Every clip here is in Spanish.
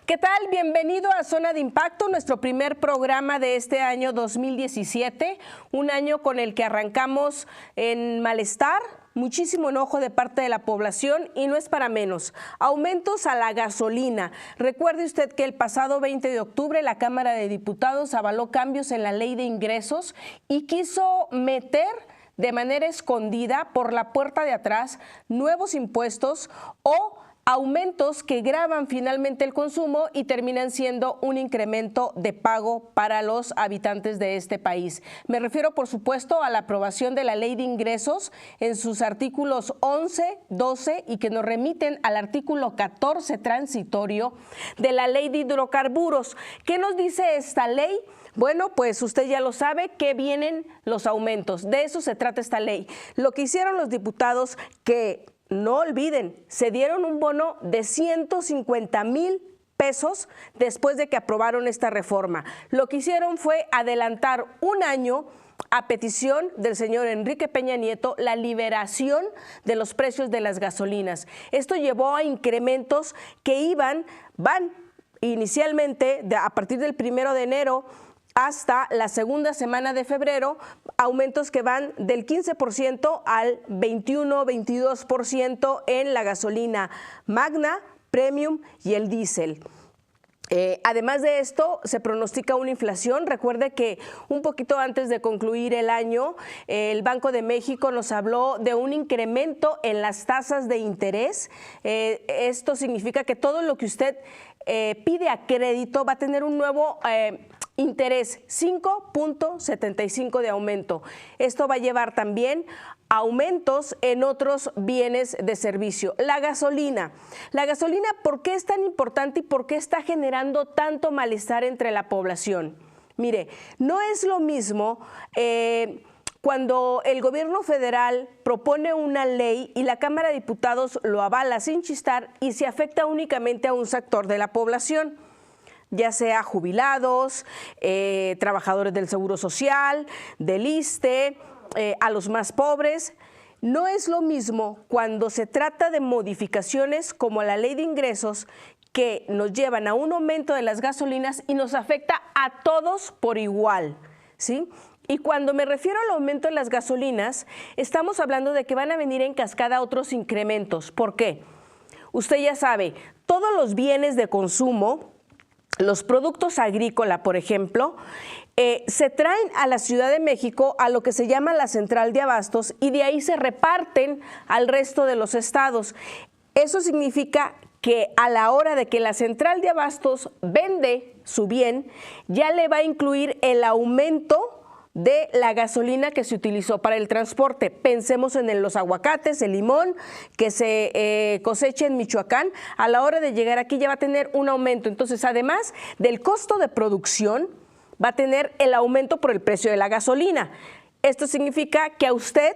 ¿Qué tal? Bienvenido a Zona de Impacto, nuestro primer programa de este año 2017, un año con el que arrancamos en malestar, muchísimo enojo de parte de la población y no es para menos. Aumentos a la gasolina. Recuerde usted que el pasado 20 de octubre la Cámara de Diputados avaló cambios en la Ley de Ingresos y quiso meter de manera escondida por la puerta de atrás nuevos impuestos o aumentos que gravan finalmente el consumo y terminan siendo un incremento de pago para los habitantes de este país. Me refiero, por supuesto, a la aprobación de la Ley de Ingresos en sus artículos 11, 12 y que nos remiten al artículo 14 transitorio de la Ley de Hidrocarburos. ¿Qué nos dice esta ley? Bueno, pues usted ya lo sabe, que vienen los aumentos. De eso se trata esta ley. Lo que hicieron los diputados, que no olviden, se dieron un bono de 150,000 pesos después de que aprobaron esta reforma. Lo que hicieron fue adelantar un año a petición del señor Enrique Peña Nieto la liberación de los precios de las gasolinas. Esto llevó a incrementos que van inicialmente a partir del 1 de enero hasta la segunda semana de febrero, aumentos que van del 15% al 21-22% en la gasolina Magna, Premium y el diésel. Además de esto, se pronostica una inflación. Recuerde que un poquito antes de concluir el año, el Banco de México nos habló de un incremento en las tasas de interés. Esto significa que todo lo que usted pide a crédito va a tener un nuevo interés, 5.75 de aumento. Esto va a llevar también aumentos en otros bienes de servicio. La gasolina, ¿por qué es tan importante y por qué está generando tanto malestar entre la población? Mire, no es lo mismo cuando el gobierno federal propone una ley y la Cámara de Diputados lo avala sin chistar y se afecta únicamente a un sector de la población, ya sea jubilados, trabajadores del Seguro Social, del ISSSTE, a los más pobres. No es lo mismo cuando se trata de modificaciones como la Ley de Ingresos que nos llevan a un aumento de las gasolinas y nos afecta a todos por igual, ¿sí? Y cuando me refiero al aumento de las gasolinas, estamos hablando de que van a venir en cascada otros incrementos. ¿Por qué? Usted ya sabe, todos los bienes de consumo, los productos agrícolas, por ejemplo, se traen a la Ciudad de México a lo que se llama la central de abastos y de ahí se reparten al resto de los estados. Eso significa que a la hora de que la central de abastos vende su bien, ya le va a incluir el aumento de la gasolina que se utilizó para el transporte. Pensemos en los aguacates, el limón que se cosecha en Michoacán. A la hora de llegar aquí ya va a tener un aumento. Entonces, además del costo de producción, va a tener el aumento por el precio de la gasolina. Esto significa que a usted,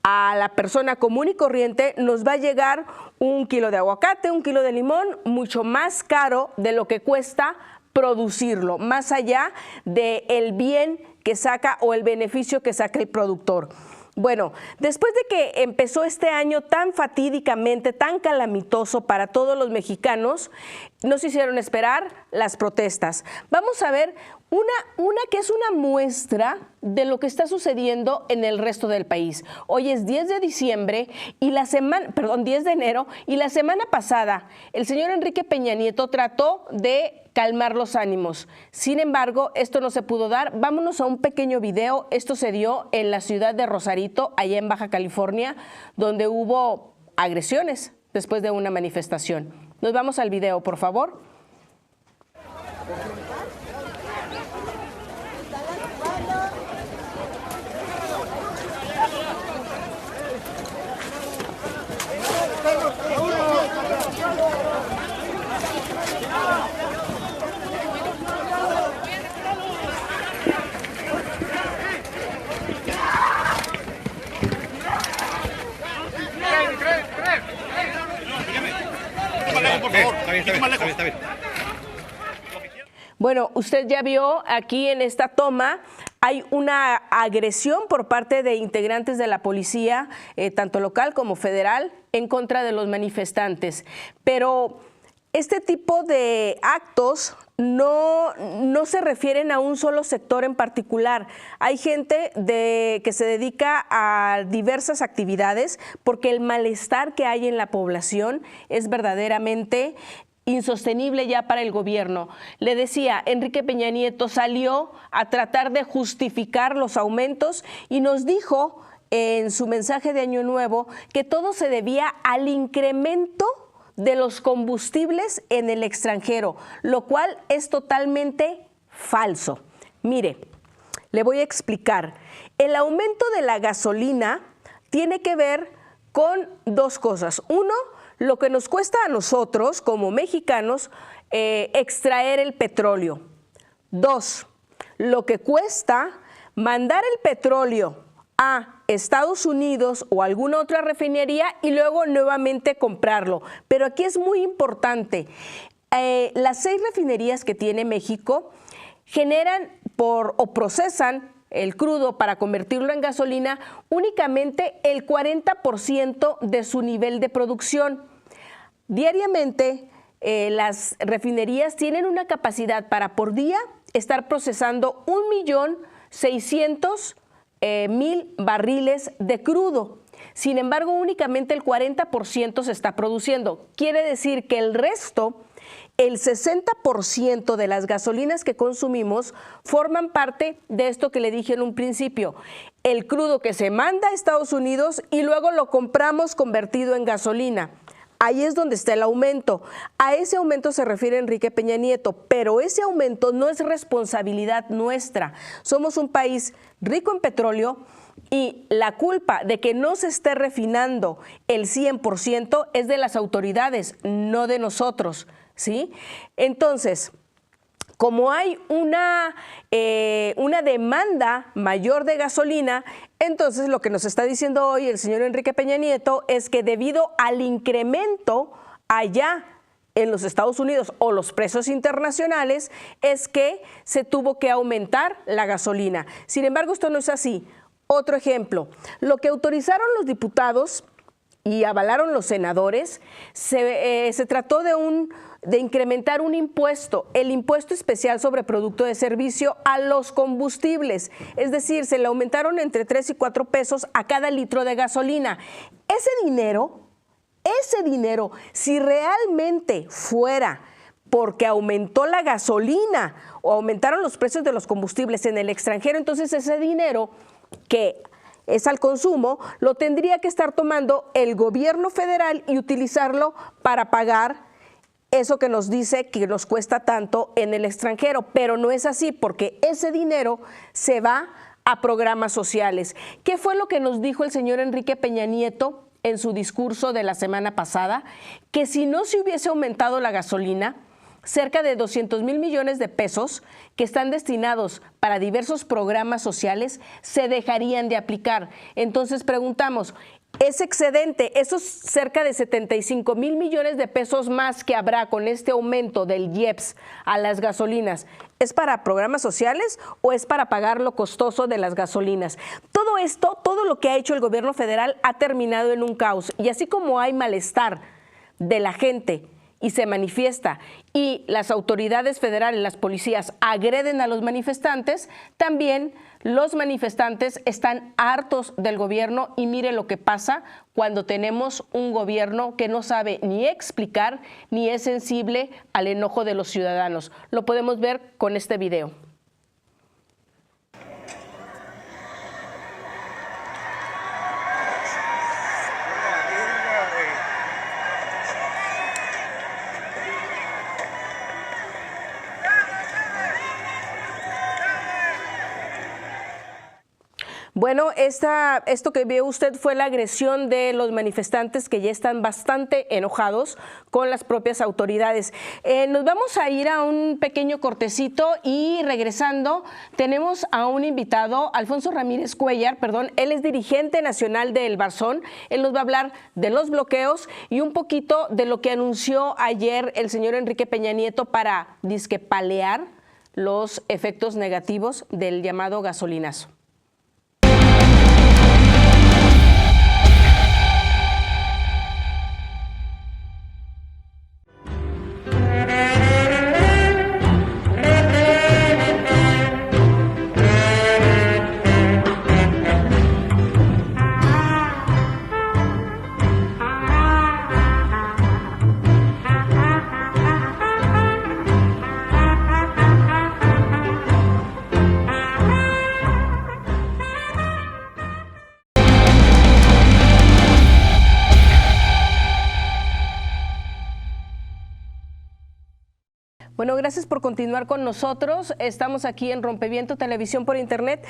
a la persona común y corriente, nos va a llegar un kilo de aguacate, un kilo de limón, mucho más caro de lo que cuesta producirlo, más allá del bien que saca o el beneficio que saca el productor. Bueno, después de que empezó este año tan fatídicamente, tan calamitoso para todos los mexicanos, nos hicieron esperar las protestas. Vamos a ver una que es una muestra de lo que está sucediendo en el resto del país. Hoy es 10 de diciembre y 10 de enero y la semana pasada el señor Enrique Peña Nieto trató de calmar los ánimos. Sin embargo, esto no se pudo dar. Vámonos a un pequeño video. Esto se dio en la ciudad de Rosarito, allá en Baja California, donde hubo agresiones después de una manifestación. Nos vamos al video, por favor. Está bien. Bueno, usted ya vio aquí en esta toma, hay una agresión por parte de integrantes de la policía, tanto local como federal, en contra de los manifestantes. Pero este tipo de actos no se refieren a un solo sector en particular. Hay gente que se dedica a diversas actividades porque el malestar que hay en la población es verdaderamente insostenible ya para el gobierno. Le decía, Enrique Peña Nieto salió a tratar de justificar los aumentos y nos dijo en su mensaje de Año Nuevo que todo se debía al incremento de los combustibles en el extranjero, lo cual es totalmente falso. Mire, le voy a explicar. El aumento de la gasolina tiene que ver con dos cosas. Uno, lo que nos cuesta a nosotros como mexicanos extraer el petróleo. Dos, lo que cuesta mandar el petróleo a Estados Unidos o alguna otra refinería y luego nuevamente comprarlo. Pero aquí es muy importante, las 6 refinerías que tiene México generan o procesan el crudo para convertirlo en gasolina únicamente el 40% de su nivel de producción. Diariamente las refinerías tienen una capacidad para por día estar procesando 1.600.000 barriles de crudo. Sin embargo, únicamente el 40% se está produciendo. Quiere decir que el resto, el 60% de las gasolinas que consumimos forman parte de esto que le dije en un principio, el crudo que se manda a Estados Unidos y luego lo compramos convertido en gasolina. Ahí es donde está el aumento. A ese aumento se refiere Enrique Peña Nieto, pero ese aumento no es responsabilidad nuestra. Somos un país rico en petróleo y la culpa de que no se esté refinando el 100% es de las autoridades, no de nosotros, ¿sí? Entonces, como hay una demanda mayor de gasolina, entonces lo que nos está diciendo hoy el señor Enrique Peña Nieto es que debido al incremento allá en los Estados Unidos o los precios internacionales, es que se tuvo que aumentar la gasolina. Sin embargo, esto no es así. Otro ejemplo, lo que autorizaron los diputados y avalaron los senadores, se trató de incrementar un impuesto, el impuesto especial sobre producto de servicio a los combustibles. Es decir, se le aumentaron entre 3 y 4 pesos a cada litro de gasolina. Ese dinero, si realmente fuera porque aumentó la gasolina o aumentaron los precios de los combustibles en el extranjero, entonces ese dinero que es al consumo, lo tendría que estar tomando el gobierno federal y utilizarlo para pagar eso que nos dice que nos cuesta tanto en el extranjero, pero no es así porque ese dinero se va a programas sociales. ¿Qué fue lo que nos dijo el señor Enrique Peña Nieto en su discurso de la semana pasada? Que si no se hubiese aumentado la gasolina, cerca de 200,000 millones de pesos que están destinados para diversos programas sociales se dejarían de aplicar. Entonces preguntamos, ese excedente, esos cerca de 75,000 millones de pesos más que habrá con este aumento del IEPS a las gasolinas, ¿es para programas sociales o es para pagar lo costoso de las gasolinas? Todo esto, todo lo que ha hecho el gobierno federal ha terminado en un caos. Y así como hay malestar de la gente y se manifiesta y las autoridades federales, las policías agreden a los manifestantes, también los manifestantes están hartos del gobierno y mire lo que pasa cuando tenemos un gobierno que no sabe ni explicar ni es sensible al enojo de los ciudadanos. Lo podemos ver con este video. Bueno, esto que vio usted fue la agresión de los manifestantes que ya están bastante enojados con las propias autoridades. Nos vamos a ir a un pequeño cortecito y regresando tenemos a un invitado, Alfonso Ramírez Cuellar, él es dirigente nacional del Barzón. Él nos va a hablar de los bloqueos y un poquito de lo que anunció ayer el señor Enrique Peña Nieto para dizque paliar los efectos negativos del llamado gasolinazo. Bueno, gracias por continuar con nosotros. Estamos aquí en Rompeviento Televisión por Internet.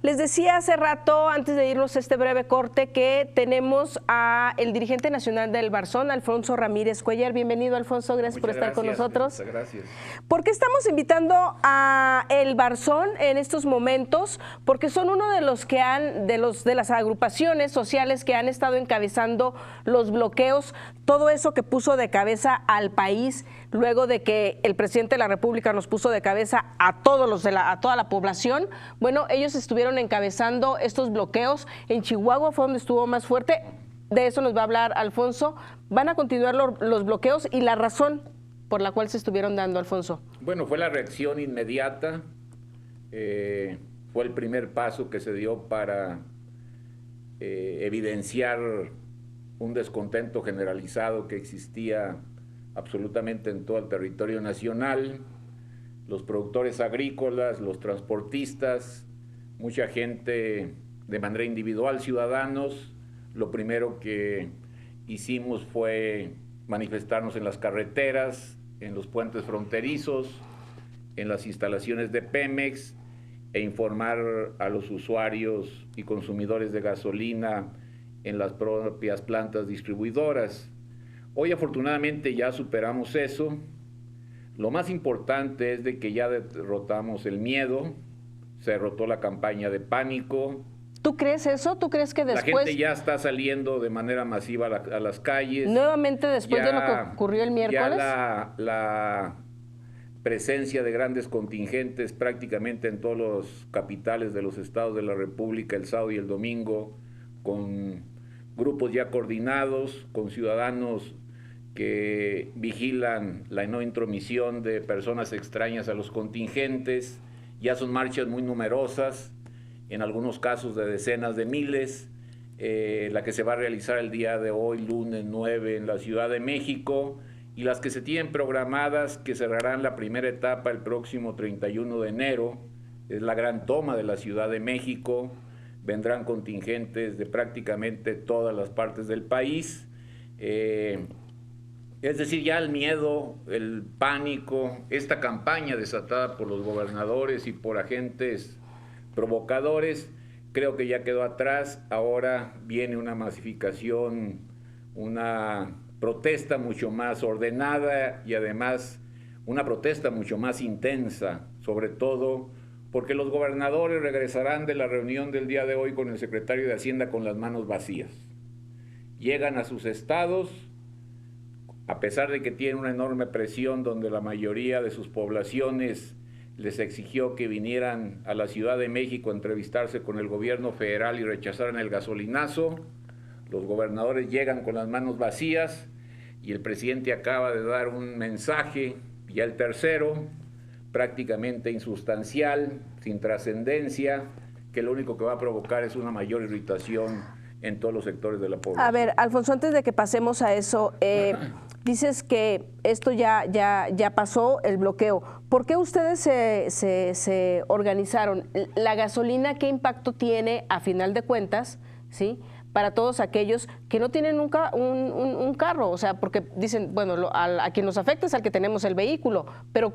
Les decía hace rato, antes de irnos a este breve corte, que tenemos a el dirigente nacional del Barzón, Alfonso Ramírez Cuellar. Bienvenido, Alfonso, gracias por estar con nosotros. Muchas gracias. ¿Por qué estamos invitando a el Barzón en estos momentos? Porque son uno de los que de las agrupaciones sociales que han estado encabezando los bloqueos, todo eso que puso de cabeza al país luego de que el presidente de la República nos puso de cabeza a todos a toda la población. Bueno, ellos estuvieron encabezando estos bloqueos. En Chihuahua fue donde estuvo más fuerte. De eso nos va a hablar Alfonso. Van a continuar los bloqueos y la razón por la cual se estuvieron dando, Alfonso. Bueno, fue la reacción inmediata. Fue el primer paso que se dio para evidenciar un descontento generalizado que existía absolutamente en todo el territorio nacional. Los productores agrícolas, los transportistas, mucha gente de manera individual, ciudadanos. Lo primero que hicimos fue manifestarnos en las carreteras, en los puentes fronterizos, en las instalaciones de Pemex e informar a los usuarios y consumidores de gasolina en las propias plantas distribuidoras. Hoy afortunadamente ya superamos eso. Lo más importante es de que ya derrotamos el miedo, se derrotó la campaña de pánico. ¿Tú crees eso? ¿Tú crees que después... La gente ya está saliendo de manera masiva a las calles. Nuevamente después de lo que ocurrió el miércoles. Ya la presencia de grandes contingentes prácticamente en todos los capitales de los estados de la República el sábado y el domingo, con grupos ya coordinados, con ciudadanos que vigilan la no intromisión de personas extrañas a los contingentes. Ya son marchas muy numerosas, en algunos casos de decenas de miles. La que se va a realizar el día de hoy, lunes 9, en la Ciudad de México, y las que se tienen programadas, que cerrarán la primera etapa el próximo 31 de enero, es la gran toma de la Ciudad de México. Vendrán contingentes de prácticamente todas las partes del país. Es decir, ya el miedo, el pánico, esta campaña desatada por los gobernadores y por agentes provocadores, creo que ya quedó atrás. Ahora viene una masificación, una protesta mucho más ordenada y además una protesta mucho más intensa, sobre todo porque los gobernadores regresarán de la reunión del día de hoy con el secretario de Hacienda con las manos vacías. Llegan a sus estados, a pesar de que tienen una enorme presión donde la mayoría de sus poblaciones les exigió que vinieran a la Ciudad de México a entrevistarse con el gobierno federal y rechazaran el gasolinazo. Los gobernadores llegan con las manos vacías y el presidente acaba de dar un mensaje, ya el tercero, prácticamente insustancial, sin trascendencia, que lo único que va a provocar es una mayor irritación en todos los sectores de la población. A ver, Alfonso, antes de que pasemos a eso, dices que esto ya pasó, el bloqueo. ¿Por qué ustedes se organizaron? ¿La gasolina qué impacto tiene, a final de cuentas, sí, para todos aquellos que no tienen nunca un carro? O sea, porque dicen, bueno, a quien nos afecta es al que tenemos el vehículo, pero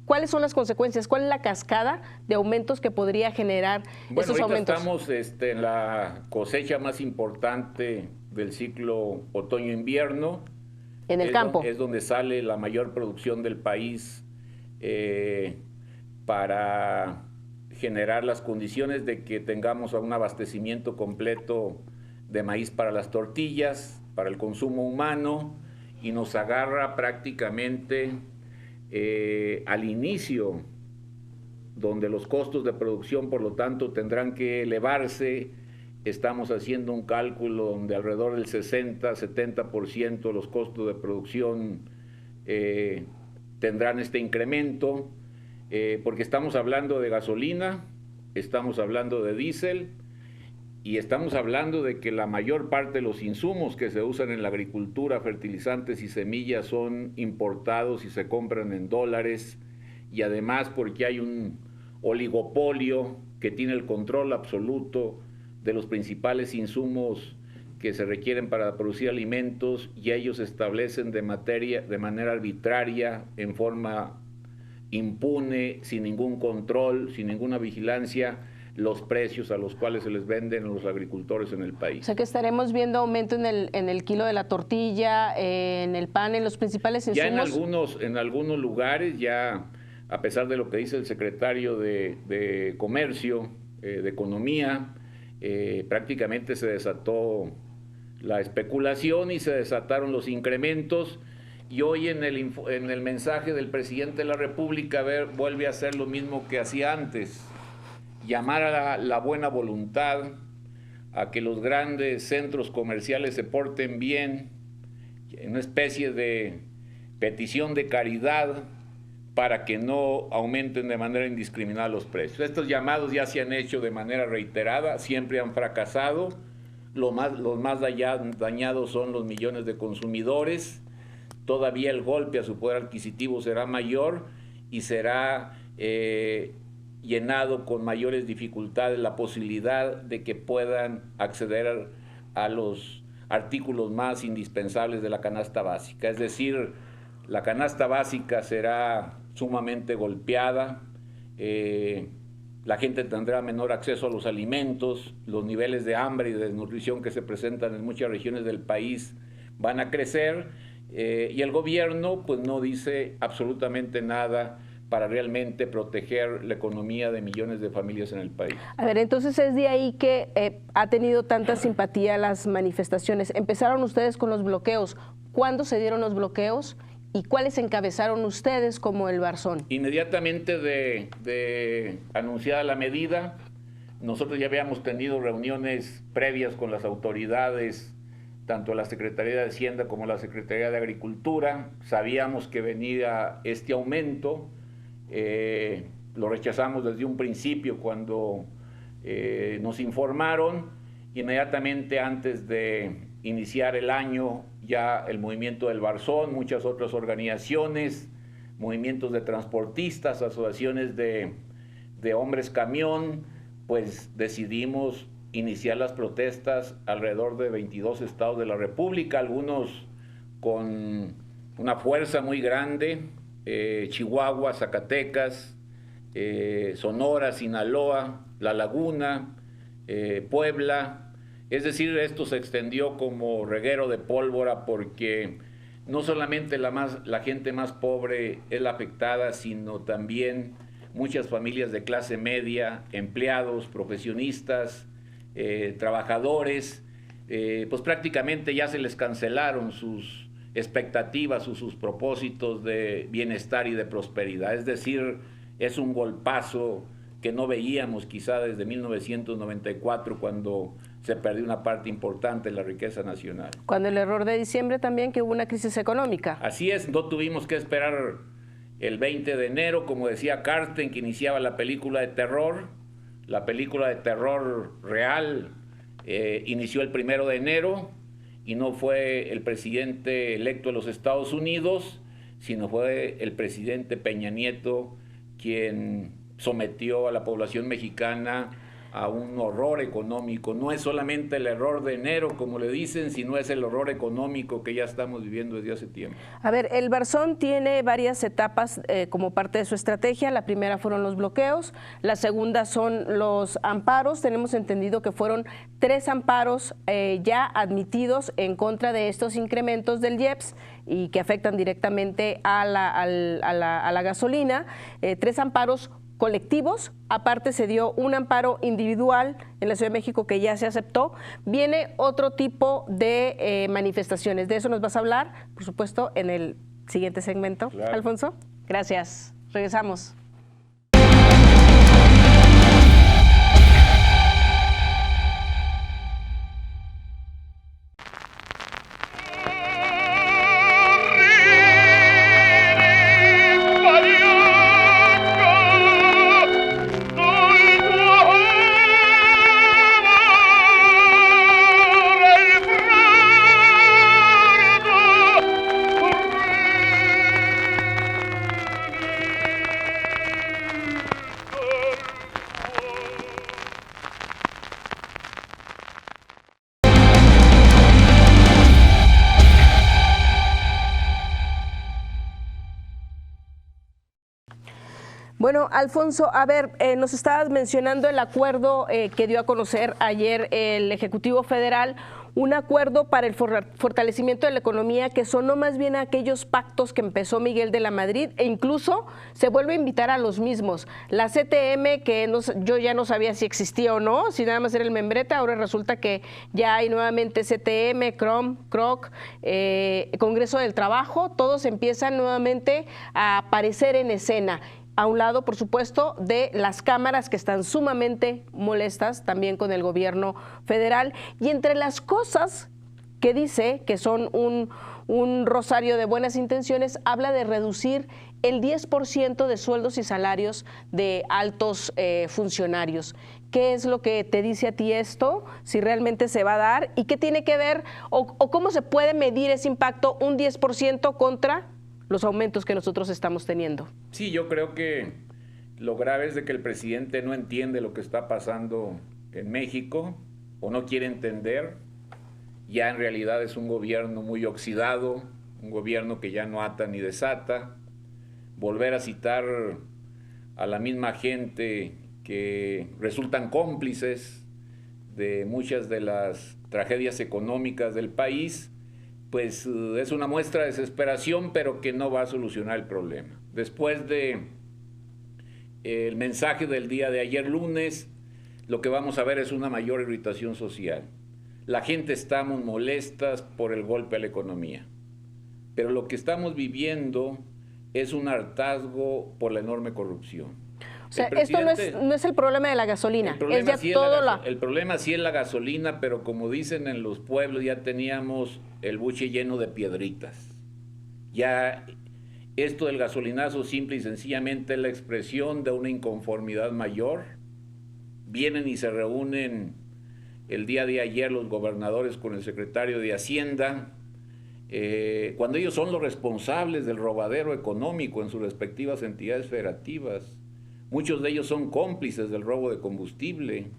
¿cuáles son las consecuencias? ¿Cuál es la cascada de aumentos que podría generar esos aumentos? Estamos en la cosecha más importante del ciclo otoño-invierno. En el campo. Es donde sale la mayor producción del país para generar las condiciones de que tengamos un abastecimiento completo de maíz para las tortillas, para el consumo humano, y nos agarra prácticamente al inicio, donde los costos de producción, por lo tanto, tendrán que elevarse. Estamos haciendo un cálculo donde alrededor del 60-70% de los costos de producción tendrán este incremento, porque estamos hablando de gasolina, estamos hablando de diésel y estamos hablando de que la mayor parte de los insumos que se usan en la agricultura, fertilizantes y semillas, son importados y se compran en dólares, y además porque hay un oligopolio que tiene el control absoluto de los principales insumos que se requieren para producir alimentos y ellos establecen de manera arbitraria, en forma impune, sin ningún control, sin ninguna vigilancia, los precios a los cuales se les venden a los agricultores en el país. O sea que estaremos viendo aumento en el kilo de la tortilla, en el pan, en los principales insumos. Ya en algunos lugares, ya a pesar de lo que dice el secretario de Comercio, de Economía, prácticamente se desató la especulación y se desataron los incrementos. Y hoy en el mensaje del presidente de la República vuelve a hacer lo mismo que hacía antes, llamar a la buena voluntad, a que los grandes centros comerciales se porten bien, en una especie de petición de caridad para que no aumenten de manera indiscriminada los precios. Estos llamados ya se han hecho de manera reiterada, siempre han fracasado. Los más dañados son los millones de consumidores. Todavía el golpe a su poder adquisitivo será mayor y será llenado con mayores dificultades la posibilidad de que puedan acceder a los artículos más indispensables de la canasta básica. Es decir, la canasta básica será sumamente golpeada, la gente tendrá menor acceso a los alimentos, los niveles de hambre y de desnutrición que se presentan en muchas regiones del país van a crecer, y el gobierno pues no dice absolutamente nada para realmente proteger la economía de millones de familias en el país. A ver, entonces es de ahí que ha tenido tanta simpatía las manifestaciones. Empezaron ustedes con los bloqueos. ¿Cuándo se dieron los bloqueos y cuáles encabezaron ustedes como el Barzón? Inmediatamente de anunciada la medida, nosotros ya habíamos tenido reuniones previas con las autoridades, tanto la Secretaría de Hacienda como la Secretaría de Agricultura. Sabíamos que venía este aumento. Lo rechazamos desde un principio cuando nos informaron. Inmediatamente antes de iniciar el año, ya el movimiento del Barzón, muchas otras organizaciones, movimientos de transportistas, asociaciones de hombres camión, pues decidimos iniciar las protestas alrededor de 22 estados de la República, algunos con una fuerza muy grande, Chihuahua, Zacatecas, Sonora, Sinaloa, La Laguna, Puebla. Es decir, esto se extendió como reguero de pólvora porque no solamente la gente más pobre es la afectada, sino también muchas familias de clase media, empleados, profesionistas, trabajadores, pues prácticamente ya se les cancelaron sus expectativas o sus propósitos de bienestar y de prosperidad. Es decir, es un golpazo que no veíamos quizá desde 1994, cuando se perdió una parte importante de la riqueza nacional. Cuando el error de diciembre también, que hubo una crisis económica. Así es, no tuvimos que esperar el 20 de enero, como decía Carsten, que iniciaba la película de terror. La película de terror real inició el 1 de enero y no fue el presidente electo de los Estados Unidos, sino fue el presidente Peña Nieto quien sometió a la población mexicana a un horror económico. No es solamente el error de enero, como le dicen, sino es el horror económico que ya estamos viviendo desde hace tiempo. A ver, el Barzón tiene varias etapas como parte de su estrategia. La primera fueron los bloqueos, la segunda son los amparos. Tenemos entendido que fueron 3 amparos ya admitidos en contra de estos incrementos del IEPS y que afectan directamente a la gasolina. 3 amparos colectivos, aparte se dio un amparo individual en la Ciudad de México que ya se aceptó. Viene otro tipo de manifestaciones, de eso nos vas a hablar, por supuesto, en el siguiente segmento. Claro. Alfonso, gracias. Regresamos. Bueno, Alfonso, a ver, nos estabas mencionando el acuerdo que dio a conocer ayer el Ejecutivo Federal, un acuerdo para el fortalecimiento de la economía que sonó más bien a aquellos pactos que empezó Miguel de la Madrid e incluso se vuelve a invitar a los mismos. La CTM, que yo ya no sabía si existía o no, si nada más era el membrete, ahora resulta que ya hay nuevamente CTM, CROC, Congreso del Trabajo, todos empiezan nuevamente a aparecer en escena. A un lado, por supuesto, de las cámaras que están sumamente molestas también con el gobierno federal. Y entre las cosas que dice que son un rosario de buenas intenciones, habla de reducir el 10% de sueldos y salarios de altos funcionarios. ¿Qué es lo que te dice a ti esto? Si realmente se va a dar y qué tiene que ver o cómo se puede medir ese impacto, un 10% contra los aumentos que nosotros estamos teniendo. Sí, yo creo que lo grave es de que el presidente no entiende lo que está pasando en México o no quiere entender. Ya en realidad es un gobierno muy oxidado, un gobierno que ya no ata ni desata. Volver a citar a la misma gente que resultan cómplices de muchas de las tragedias económicas del país, pues es una muestra de desesperación, pero que no va a solucionar el problema. Después de el mensaje del día de ayer lunes, lo que vamos a ver es una mayor irritación social. La gente estamos molestas por el golpe a la economía, pero lo que estamos viviendo es un hartazgo por la enorme corrupción. O sea, esto no es el problema de la gasolina, es ya todo el problema sí es la gasolina, pero como dicen en los pueblos, ya teníamos el buche lleno de piedritas. Ya esto del gasolinazo simple y sencillamente es la expresión de una inconformidad mayor. Vienen y se reúnen el día de ayer los gobernadores con el secretario de Hacienda, cuando ellos son los responsables del robadero económico en sus respectivas entidades federativas. Muchos de ellos son cómplices del robo de combustible.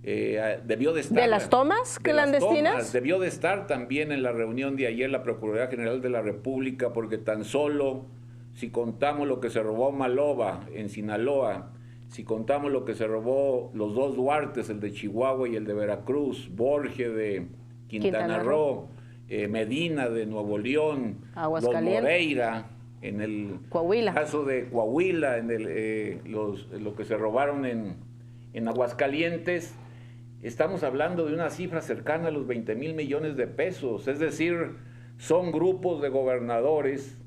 Debió de estar, ¿de las tomas clandestinas? Debió de estar también en la reunión de ayer la Procuraduría General de la República, porque tan solo si contamos lo que se robó Maloba en Sinaloa, si contamos lo que se robó los dos Duartes, el de Chihuahua y el de Veracruz, Borge de Quintana Roo, Medina de Nuevo León, los Moreira, en el caso de Coahuila, en lo que se robaron en Aguascalientes, estamos hablando de una cifra cercana a los 20,000 millones de pesos. Es decir, son grupos de gobernadores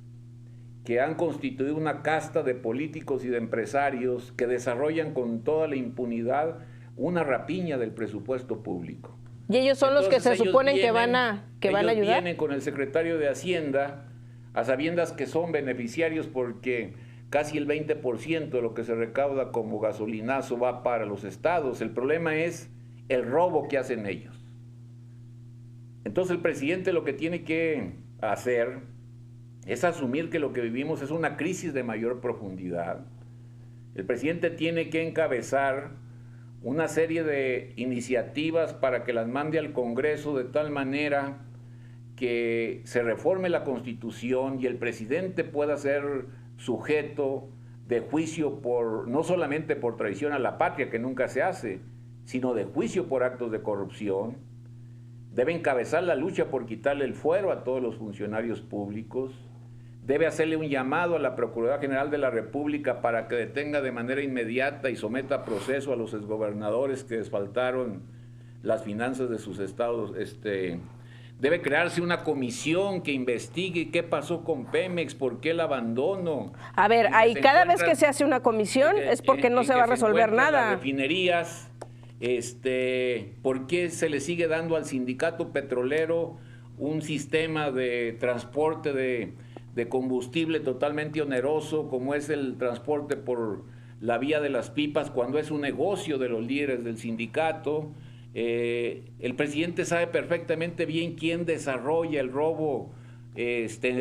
que han constituido una casta de políticos y de empresarios que desarrollan con toda la impunidad una rapiña del presupuesto público. ¿Y ellos son los que se suponen que van a ayudar? Vienen con el secretario de Hacienda a sabiendas que son beneficiarios porque casi el 20% de lo que se recauda como gasolinazo va para los estados. El problema es el robo que hacen ellos. Entonces el presidente lo que tiene que hacer es asumir que lo que vivimos es una crisis de mayor profundidad. El presidente tiene que encabezar una serie de iniciativas para que las mande al Congreso de tal manera que se reforme la Constitución y el presidente pueda ser sujeto de juicio no solamente por traición a la patria, que nunca se hace, sino de juicio por actos de corrupción. Debe encabezar la lucha por quitarle el fuero a todos los funcionarios públicos. Debe hacerle un llamado a la Procuraduría General de la República para que detenga de manera inmediata y someta a proceso a los exgobernadores que desfaltaron las finanzas de sus estados. Debe crearse una comisión que investigue qué pasó con Pemex, por qué el abandono. A ver, ahí cada vez que se hace una comisión es porque no se va a resolver nada. Las refinerías, por qué se le sigue dando al sindicato petrolero un sistema de transporte de combustible totalmente oneroso, como es el transporte por la vía de las pipas, cuando es un negocio de los líderes del sindicato. El presidente sabe perfectamente bien quién desarrolla el robo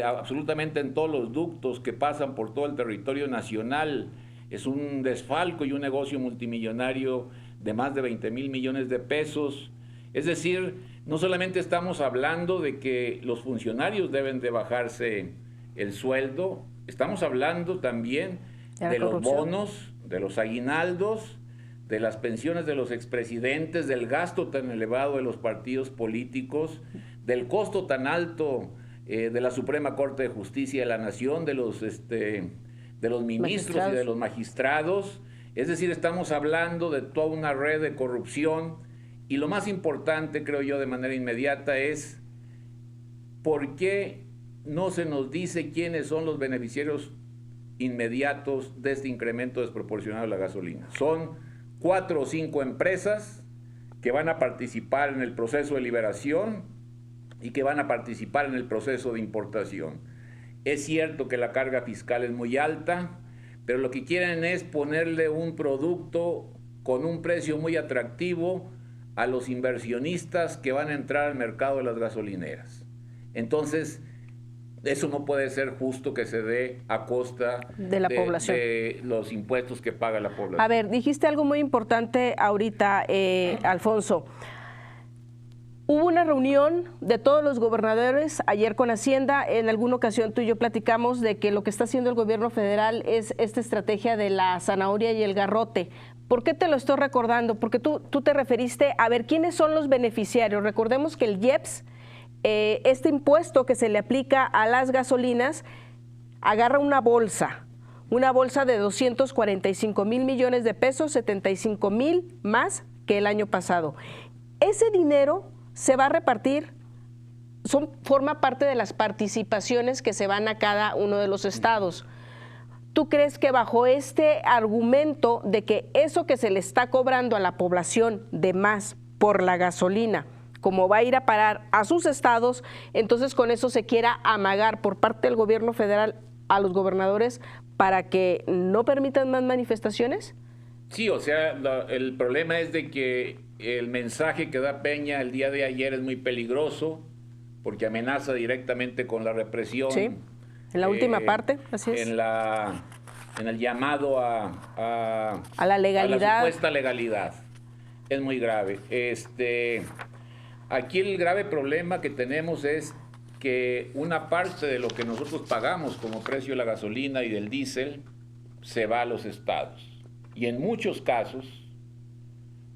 absolutamente en todos los ductos que pasan por todo el territorio nacional. Es un desfalco y un negocio multimillonario de más de 20,000 millones de pesos. Es decir, no solamente estamos hablando de que los funcionarios deben de bajarse el sueldo, estamos hablando también de los bonos, de los aguinaldos, de las pensiones de los expresidentes, del gasto tan elevado de los partidos políticos, del costo tan alto de la Suprema Corte de Justicia de la Nación, de los ministros y de los magistrados. Es decir, estamos hablando de toda una red de corrupción, y lo más importante, creo yo, de manera inmediata es ¿por qué no se nos dice quiénes son los beneficiarios inmediatos de este incremento desproporcionado de la gasolina? Son 4 o 5 empresas que van a participar en el proceso de liberación y que van a participar en el proceso de importación. Es cierto que la carga fiscal es muy alta, pero lo que quieren es ponerle un producto con un precio muy atractivo a los inversionistas que van a entrar al mercado de las gasolineras. Entonces, eso no puede ser justo que se dé a costa de la población, de los impuestos que paga la población. A ver, dijiste algo muy importante ahorita, Alfonso. Hubo una reunión de todos los gobernadores ayer con Hacienda. En alguna ocasión tú y yo platicamos de que lo que está haciendo el gobierno federal es esta estrategia de la zanahoria y el garrote. ¿Por qué te lo estoy recordando? Porque tú te referiste a ver quiénes son los beneficiarios. Recordemos que el IEPS, este impuesto que se le aplica a las gasolinas, agarra una bolsa de 245 mil millones de pesos, 75 mil más que el año pasado. Ese dinero se va a repartir, forma parte de las participaciones que se van a cada uno de los estados. ¿Tú crees que bajo este argumento de que eso que se le está cobrando a la población de más por la gasolina, como va a ir a parar a sus estados, entonces con eso se quiera amagar por parte del gobierno federal a los gobernadores para que no permitan más manifestaciones? Sí, o sea, el problema es de que el mensaje que da Peña el día de ayer es muy peligroso porque amenaza directamente con la represión. Sí, en la última parte, así es. En el llamado a la legalidad. A la supuesta legalidad. Es muy grave. Aquí el grave problema que tenemos es que una parte de lo que nosotros pagamos como precio de la gasolina y del diésel se va a los estados. Y en muchos casos,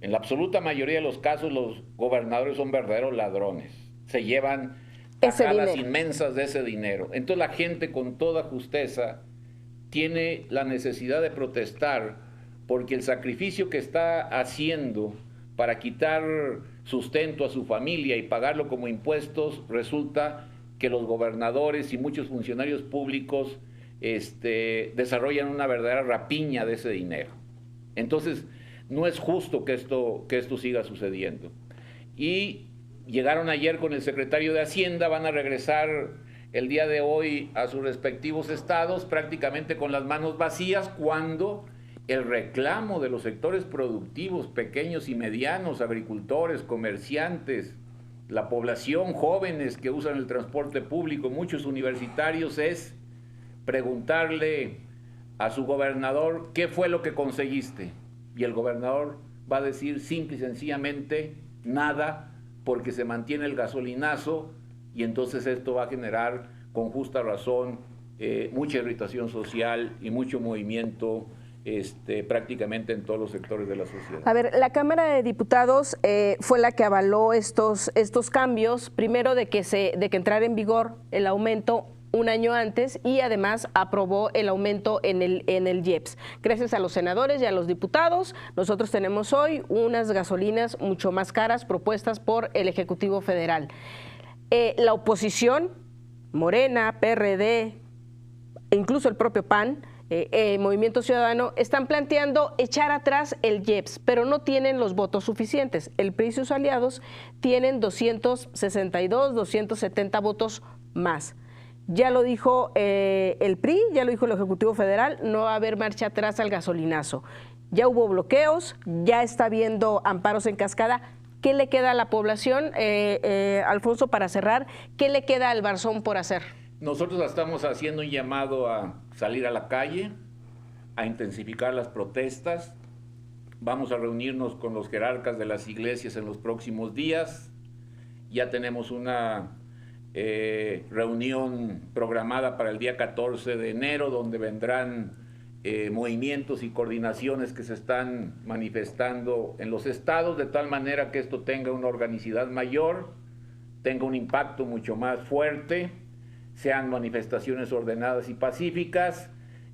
en la absoluta mayoría de los casos, los gobernadores son verdaderos ladrones. Se llevan tajadas inmensas de ese dinero. Entonces la gente con toda justeza tiene la necesidad de protestar porque el sacrificio que está haciendo para quitar sustento a su familia y pagarlo como impuestos, resulta que los gobernadores y muchos funcionarios públicos desarrollan una verdadera rapiña de ese dinero. Entonces, no es justo que esto siga sucediendo. Y llegaron ayer con el secretario de Hacienda, van a regresar el día de hoy a sus respectivos estados prácticamente con las manos vacías, cuando el reclamo de los sectores productivos, pequeños y medianos, agricultores, comerciantes, la población, jóvenes que usan el transporte público, muchos universitarios, es preguntarle a su gobernador qué fue lo que conseguiste. Y el gobernador va a decir simple y sencillamente nada, porque se mantiene el gasolinazo, y entonces esto va a generar con justa razón mucha irritación social y mucho movimiento prácticamente en todos los sectores de la sociedad. A ver, la Cámara de Diputados fue la que avaló estos cambios, primero de que entrara en vigor el aumento un año antes, y además aprobó el aumento en el IEPS. Gracias a los senadores y a los diputados, nosotros tenemos hoy unas gasolinas mucho más caras propuestas por el Ejecutivo Federal. La oposición, Morena, PRD, e incluso el propio PAN, Movimiento Ciudadano, están planteando echar atrás el IEPS, pero no tienen los votos suficientes. El PRI y sus aliados tienen 262, 270 votos más. Ya lo dijo el PRI, ya lo dijo el Ejecutivo Federal, no va a haber marcha atrás al gasolinazo. Ya hubo bloqueos, ya está habiendo amparos en cascada. ¿Qué le queda a la población, Alfonso, para cerrar? ¿Qué le queda al Barzón por hacer? Nosotros estamos haciendo un llamado a salir a la calle, a intensificar las protestas. Vamos a reunirnos con los jerarcas de las iglesias en los próximos días. Ya tenemos una reunión programada para el día 14 de enero, donde vendrán movimientos y coordinaciones que se están manifestando en los estados, de tal manera que esto tenga una organicidad mayor, tenga un impacto mucho más fuerte, sean manifestaciones ordenadas y pacíficas.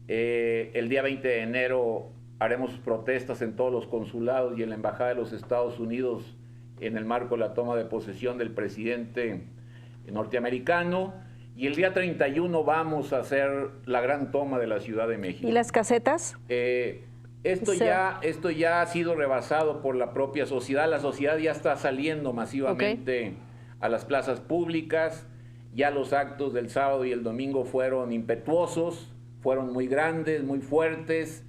El día 20 de enero haremos protestas en todos los consulados y en la Embajada de los Estados Unidos en el marco de la toma de posesión del presidente norteamericano. Y el día 31 vamos a hacer la gran toma de la Ciudad de México. ¿Y las casetas? Esto ya ha sido rebasado por la propia sociedad. La sociedad ya está saliendo masivamente a las plazas públicas. Ya los actos del sábado y el domingo fueron impetuosos, fueron muy grandes, muy fuertes.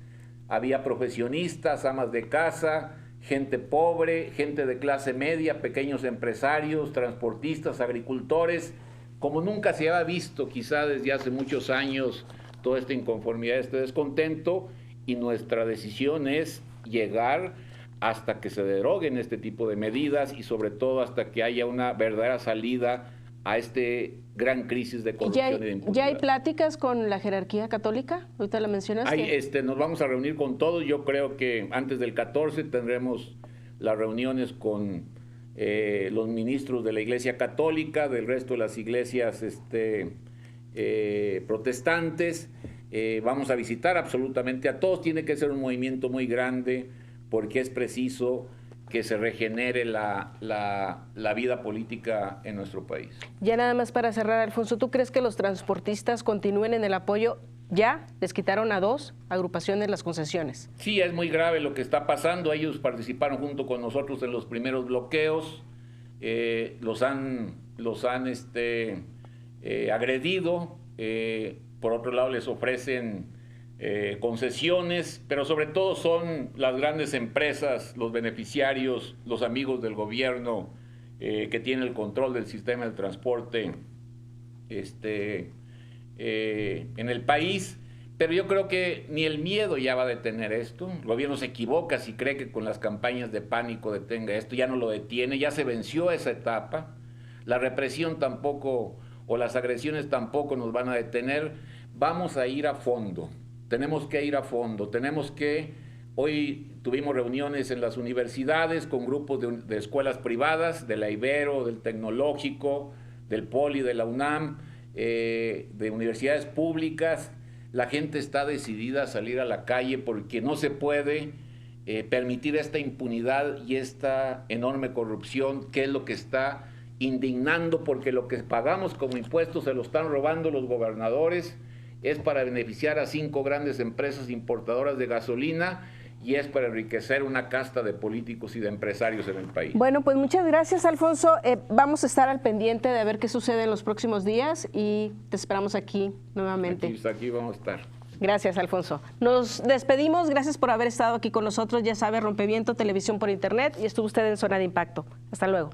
Había profesionistas, amas de casa, gente pobre, gente de clase media, pequeños empresarios, transportistas, agricultores. Como nunca se había visto, quizá desde hace muchos años, toda esta inconformidad, este descontento, y nuestra decisión es llegar hasta que se deroguen este tipo de medidas y sobre todo hasta que haya una verdadera salida a este gran crisis de corrupción y de impunidad. ¿Ya hay pláticas con la jerarquía católica? Ahorita la mencionaste. Nos vamos a reunir con todos. Yo creo que antes del 14 tendremos las reuniones con los ministros de la Iglesia Católica, del resto de las iglesias protestantes. Vamos a visitar absolutamente a todos. Tiene que ser un movimiento muy grande porque es preciso que se regenere la vida política en nuestro país. Ya nada más para cerrar, Alfonso, ¿tú crees que los transportistas continúen en el apoyo? Ya les quitaron a 2 agrupaciones las concesiones. Sí, es muy grave lo que está pasando. Ellos participaron junto con nosotros en los primeros bloqueos. Los han agredido. Por otro lado, les ofrecen concesiones, pero sobre todo son las grandes empresas, los beneficiarios, los amigos del gobierno que tienen el control del sistema de transporte en el país. Pero yo creo que ni el miedo ya va a detener esto. El gobierno se equivoca si cree que con las campañas de pánico detenga esto. Ya no lo detiene, ya se venció esa etapa. La represión tampoco, o las agresiones tampoco nos van a detener. Vamos a ir a fondo. Tenemos que ir a fondo. Hoy tuvimos reuniones en las universidades con grupos de escuelas privadas, de la Ibero, del Tecnológico, del Poli, de la UNAM, de universidades públicas. La gente está decidida a salir a la calle porque no se puede permitir esta impunidad y esta enorme corrupción, que es lo que está indignando, porque lo que pagamos como impuestos se lo están robando los gobernadores. Es para beneficiar a 5 grandes empresas importadoras de gasolina y es para enriquecer una casta de políticos y de empresarios en el país. Bueno, pues muchas gracias, Alfonso. Vamos a estar al pendiente de ver qué sucede en los próximos días y te esperamos aquí nuevamente. Aquí vamos a estar. Gracias, Alfonso. Nos despedimos. Gracias por haber estado aquí con nosotros. Ya sabe, Rompeviento, televisión por internet, y estuvo usted en Zona de Impacto. Hasta luego.